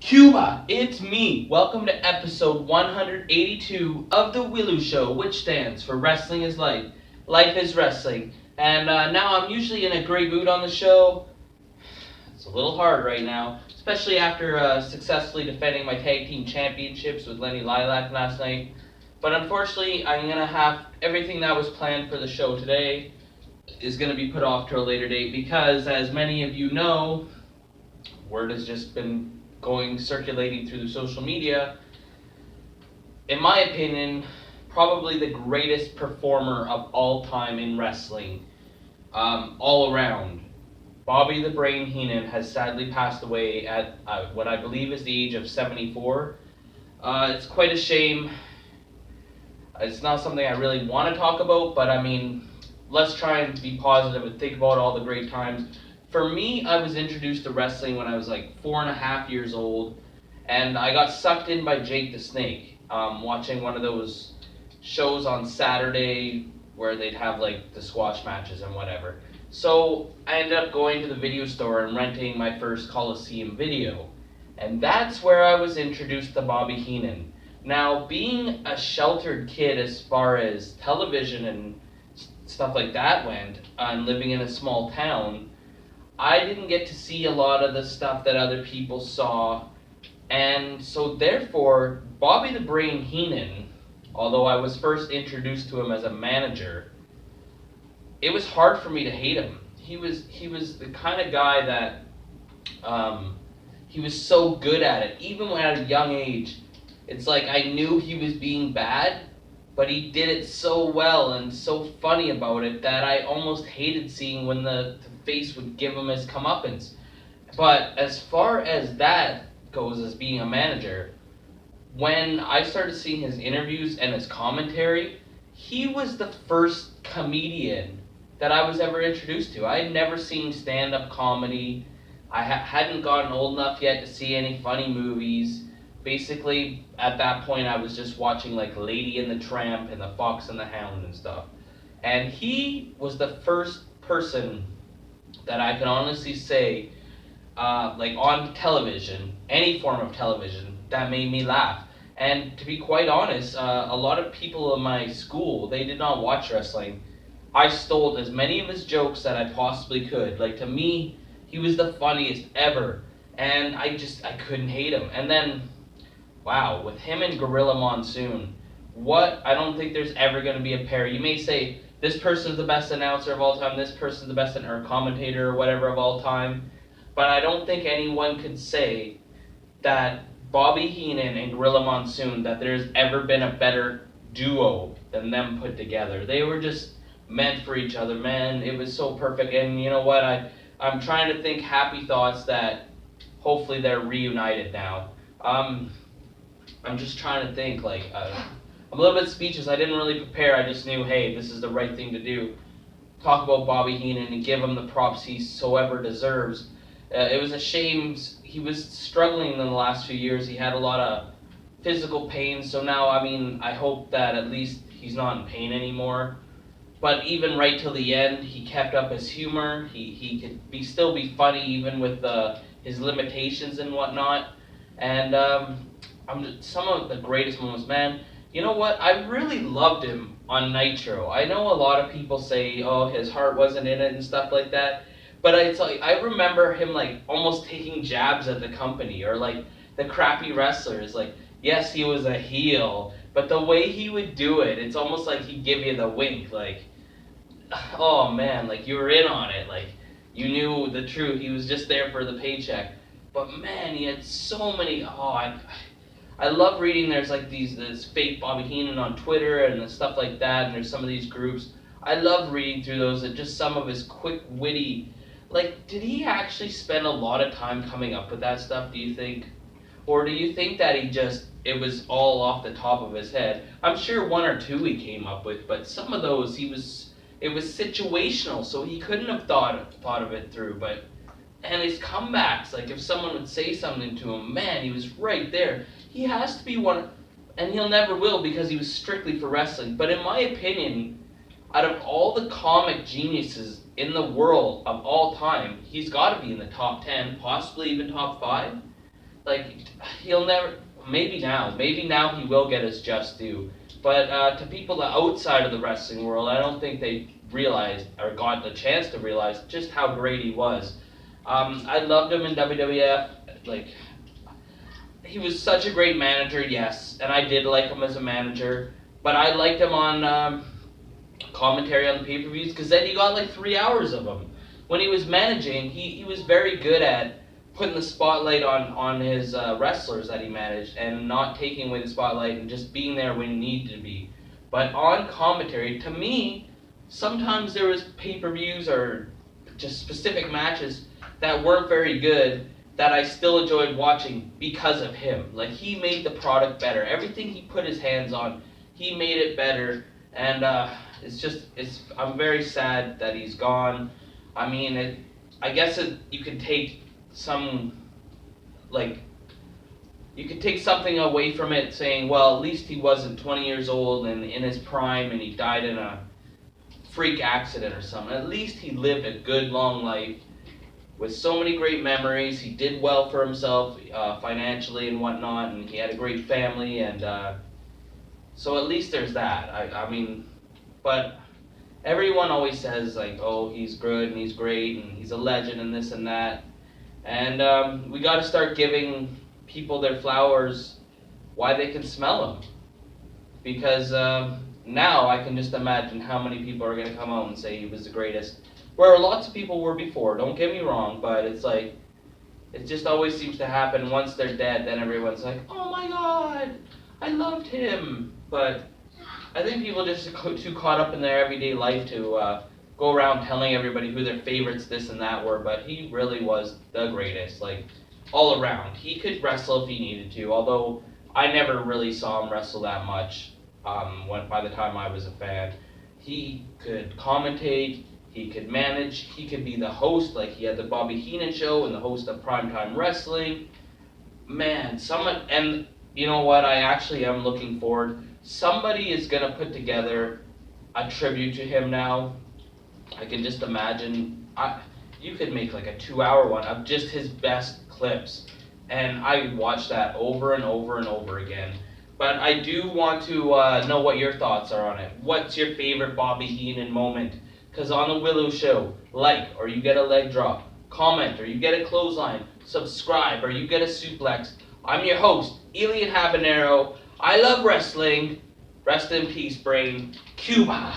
Cuba, it's me. Welcome to episode 182 of the W.I.L.L.I.W show, which stands for Wrestling is Life. Life is Wrestling. And now I'm usually in a great mood on the show. It's a little hard right now, especially after successfully defending my tag team championships with W.I.L.L.I.W last night. But unfortunately, I'm going to have everything that was planned for the show today is going to be put off to a later date because, as many of you know, word has just been circulating through the social media. In my opinion, probably the greatest performer of all time in wrestling, all around. Bobby the Brain Heenan has sadly passed away at what I believe is the age of 74. It's quite a shame. It's not something I really want to talk about, but I mean, let's try and be positive and think about all the great times. For me, I was introduced to wrestling when I was like 4.5 years old, and I got sucked in by Jake the Snake, watching one of those shows on Saturday where they'd have like the squash matches and whatever. So I ended up going to the video store and renting my first Coliseum video, and that's where I was introduced to Bobby Heenan. Now, being a sheltered kid as far as television and stuff like that went, and living in a small town, I didn't get to see a lot of the stuff that other people saw. And so therefore, Bobby the Brain Heenan, although I was first introduced to him as a manager, it was hard for me to hate him. He was the kind of guy that he was so good at it, even when at a young age. It's like I knew he was being bad, but he did it so well and so funny about it that I almost hated seeing when the face would give him his comeuppance. But as far as that goes as being a manager, when I started seeing his interviews and his commentary, he was the first comedian that I was ever introduced to. I had never seen stand-up comedy. I hadn't gotten old enough yet to see any funny movies. Basically, at that point, I was just watching like Lady and the Tramp and the Fox and the Hound and stuff. And he was the first person that I can honestly say, like on television, any form of television, that made me laugh. And to be quite honest, a lot of people in my school, they did not watch wrestling. I stole as many of his jokes that I possibly could. Like, to me, he was the funniest ever. And I couldn't hate him. And then, wow, with him and Gorilla Monsoon, I don't think there's ever going to be a pair. You may say, this person's the best announcer of all time, this person's the best or commentator or whatever of all time, but I don't think anyone could say that Bobby Heenan and Gorilla Monsoon, that there's ever been a better duo than them put together. They were just meant for each other, man. It was so perfect. And you know what? I'm trying to think happy thoughts that hopefully they're reunited now. I'm just trying to think, like, I'm a little bit speechless. I didn't really prepare. I just knew, hey, this is the right thing to do. Talk about Bobby Heenan and give him the props he so ever deserves. It was a shame he was struggling in the last few years. He had a lot of physical pain, so now, I mean, I hope that at least he's not in pain anymore. But even right till the end, he kept up his humor. He could still be funny even with his limitations and whatnot. And some of the greatest moments, man. You know what? I really loved him on Nitro. I know a lot of people say, oh, his heart wasn't in it and stuff like that. But I remember him like almost taking jabs at the company or like the crappy wrestlers. Like, yes, he was a heel, but the way he would do it, it's almost like he'd give you the wink. Like, oh man, like you were in on it. Like, you knew the truth. He was just there for the paycheck. But man, he had so many. I love reading. There's like this fake Bobby Heenan on Twitter and stuff like that. And there's some of these groups. I love reading through those and just some of his quick, witty. Like, did he actually spend a lot of time coming up with that stuff, do you think? Or do you think that it was all off the top of his head? I'm sure one or two he came up with, but some of those it was situational, so he couldn't have thought of it through. And his comebacks, like if someone would say something to him, man, he was right there. He has to be one, and he'll never will because he was strictly for wrestling. But in my opinion, out of all the comic geniuses in the world of all time, he's got to be in the top 10, possibly even top 5. like he'll never. Maybe now he will get his just due. But to people outside of the wrestling world, I don't think they realized or got the chance to realize just how great he was. I loved him in WWF. Like he was such a great manager, yes, and I did like him as a manager. But I liked him on commentary on the pay-per-views because then you got like 3 hours of him. When he was managing, he was very good at putting the spotlight on his wrestlers that he managed and not taking away the spotlight and just being there when he needed to be. But on commentary, to me, sometimes there was pay-per-views or just specific matches that weren't very good that I still enjoyed watching because of him. Like he made the product better. Everything he put his hands on, he made it better. And I'm very sad that he's gone. I mean, I guess you could take some, like, you could take something away from it saying, well, at least he wasn't 20 years old and in his prime and he died in a freak accident or something. At least he lived a good, long life with so many great memories. He did well for himself financially and whatnot, and he had a great family, and so at least there's that. I mean, but everyone always says, like, oh, he's good and he's great and he's a legend and this and that. And we got to start giving people their flowers while they can smell them. Because now I can just imagine how many people are going to come out and say he was the greatest. Where lots of people were before, don't get me wrong, but it's like, it just always seems to happen once they're dead, then everyone's like, oh my god, I loved him. But I think people just too caught up in their everyday life to go around telling everybody who their favorites this and that were, but he really was the greatest, like, all around. He could wrestle if he needed to, although I never really saw him wrestle that much by the time I was a fan. He could commentate, he could manage, he could be the host, like he had the Bobby Heenan show and the host of Primetime Wrestling. Man, and you know what, I actually am looking forward. Somebody is going to put together a tribute to him now. I can just imagine, you could make like a 2-hour one of just his best clips, and I would watch that over and over and over again. But I do want to know what your thoughts are on it. What's your favorite Bobby Heenan moment? Because on the Willow Show, like, or you get a leg drop, comment, or you get a clothesline, subscribe, or you get a suplex. I'm your host, Elian Habanero. I love wrestling. Rest in peace, brain. Cuba.